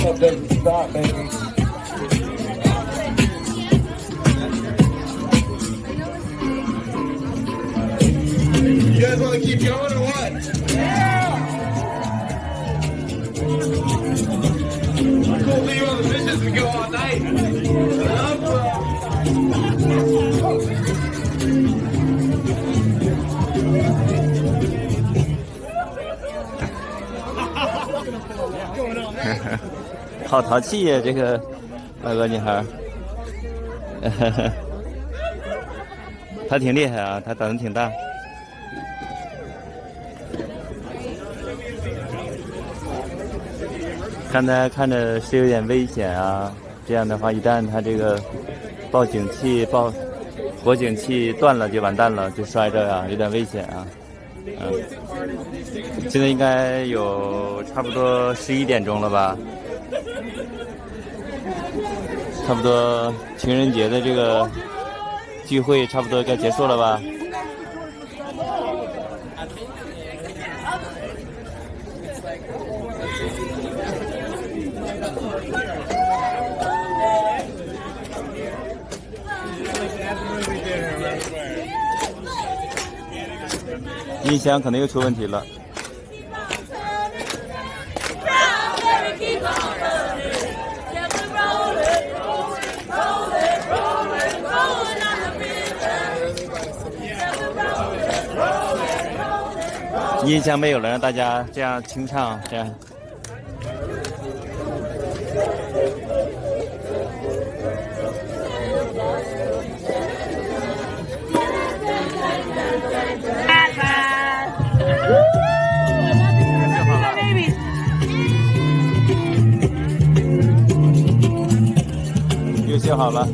Club doesn't stop, baby. You guys want to keep going or what? Yeah! Cool, leave all the fishes and go all night. What's up? 好淘气呀，这个外国女孩，她挺厉害啊，她胆子挺大。看着是有点危险啊，这样的话，一旦她这个火警器断了就完蛋了，就摔着啊，有点危险啊。现在应该有差不多11点钟了吧？差不多情人节的这个聚会差不多该结束了吧？音响可能又出问题了。音响没有了，让大家这样清唱，这样。又修好了。